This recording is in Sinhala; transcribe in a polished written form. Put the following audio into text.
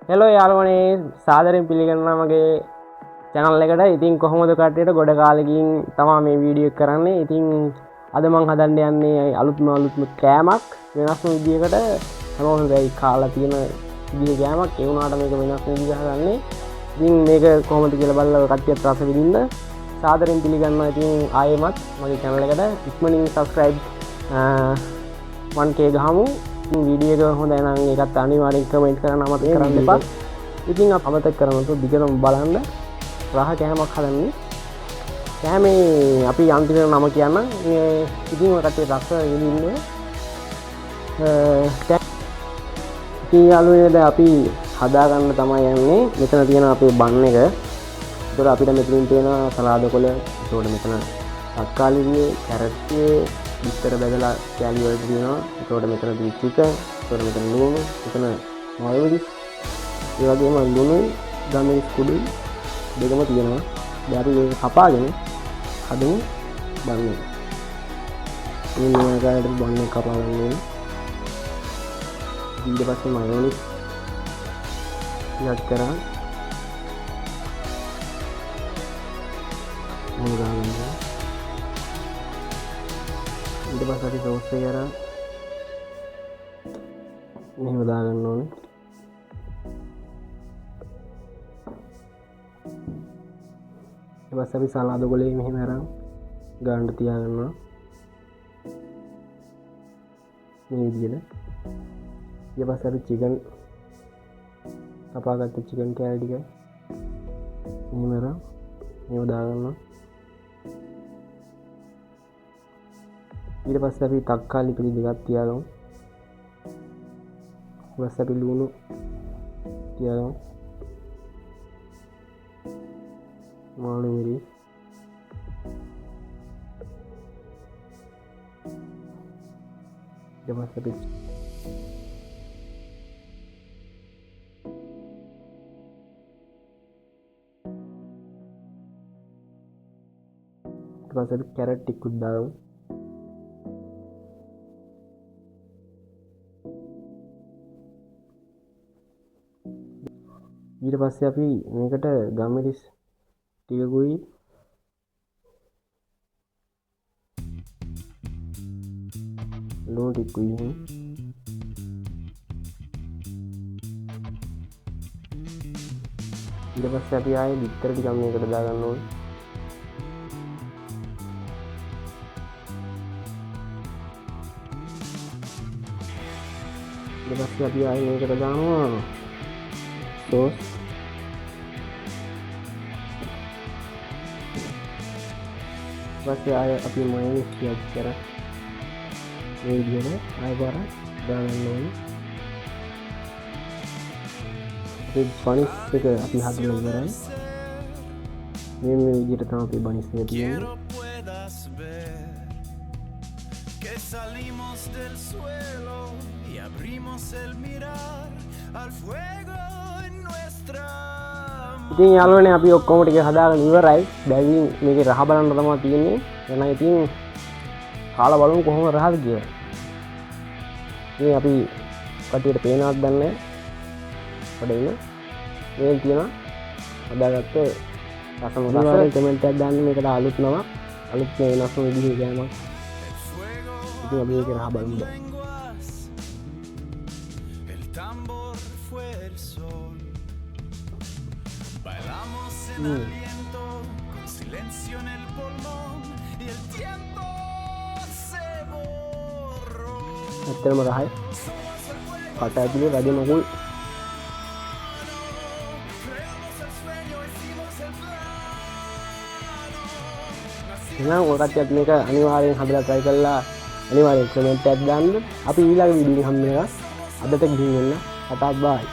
හෙලෝ යාළුවනේ සාදරයෙන් පිළිගන්නවා මගේ channel එකට. ඉතින් කොහොමද කට්ටියට ගොඩ කාලෙකින් තමයි මේ වීඩියෝ එක කරන්නේ. ඉතින් අද මම හදන්න යන්නේ අලුත්ම කෑමක් වෙනස්ම විදියකට. හැමෝම වෙයි කාලා තියෙන විදිය කෑමක්. ඒ වුණාට මේක වෙනස් විදිහකට හදන්නේ. ඉතින් මේක කොහොමද කියලා බලලා කට්ටියත් රස විඳින්න සාදරයෙන් පිළිගන්නවා. ඉතින් ආයෙමත් මගේ channel එකට ඉක්මනින් subscribe 1k ගහමු. වීඩියෝ එක හොඳයි නම් ඒකත් අනිවාර්යෙන් කමෙන්ට් කරන්න අමතක කරන්න එපා. ඉතින් අමතක කරනතු දිගටම බලන්න රහ කෑමක් හදන්නේ. කෑමේ අපි අන්තිමට නම කියන්න. ඉතින් ඔය කට්ටිය රස විඳින්න. ඉතින් යාළුවනේ අපි හදා ගන්න තමයි යන්නේ. මෙතන තියෙන අපේ බන් එක. ඒතර අපිට මෙතනින් තියෙන සලාද කොළ, ඒතකොට මෙතන තක්කාලියේ, කැරට් විතර බෙදලා කෑලි වලට තියෙනවා. ඒතකොට මෙතන තියෙන චිකන්, ඒතකොට මෙතන ලුණු, මෙතන මයොනයිස්, ඒ වගේම ලුණු, ගමේස් කුඩු දෙකම තියෙනවා. දැන් අපි මේක කපාගෙන හදමු බන් එක. මේ ආකාරයට බන් එක කපා ගන්න ඕනේ. ඊට පස්සේ මයොනයිස් ටිකක් කරා මොන ගානද ඊට පස්සේ අපි සෝස් එක කරා මෙහෙම දාගන්න ඕනේ. ඊට පස්සේ අපි සලාද ගොලේ මෙහෙම අරන් ගාන්න තියාගන්නවා මේ විදිහට. ඊට පස්සේ අපි චිකන් කපාගත්ත චිකන් කෑලි ටික මෙහෙම අරන් මෙහෙම දාගන්නවා. ඊට පස්සේ අපි තක්කාලි පිළි දෙකක් තියාගමු. ඊට පස්සේ අපි ලුණු තියාගමු. මාළු මිරිස්. ඊට පස්සේ අපි කැරට් ටිකක් දාමු. ඊට පස්සේ අපි මේකට ගම්මිරිස් ටිකකුයි ලුණු ටිකකුයි ඊට පස්සේ අපි ආයේ බිත්තර ටිකක් මේකට දාගන්න ඕනේ. ඊට පස්සේ අපි ආයේ මේකට දානවා සෝස්. පස්සේ ආය අපි මයොනයිස් ටිකක් කරා මේ විදිහට ආය පාරක් දාගන්න ඕනේ. ඒ බනිස් එක අපි හදලා ඉවරයි. මේ විදිහට තමයි අපි බනිස් එක තියෙන්නේ. Salimos del suelo y abrimos el mirar al fuego en nuestra. ඉතින් යාළුවනේ අපි ඔක්කොම ටික හදාගෙන ඉවරයි. දැන් මේකේ රහ බලන්න තමයි තියෙන්නේ. එහෙනම් ඉතින් කාලා බලමු කොහොම රහද කියලා. ඉතින් අපි කටියට පේනවත් දන්නේ නැහැ. මේ තියෙන හදාගත්ත රසම රස කමෙන්ට් එකක් දාන්න. මේකට අලුත් නම අලුත් වෙනස්ම විදිහේ ගෑමක්. ඉතින් අපි මේක රහ බලමු. El tambor fue el sol. Bailamos en el viento con silencio en el pulmón y el tiempo se borró. ඇත්තටම රහයි. කට ඇතුලේ වැඩි මොකුල්. එහෙනම් ඔයගොල්ලෝත් මේක අනිවාර්යෙන් හදලා try කරලා අනිවාර්යෙන් කමෙන්ට් එකක් දාන්න. අපි ඊළඟ වීඩියෝ එක හම්බ වෙනවා. අදට ගිහින් එන්න. ටටා බයි.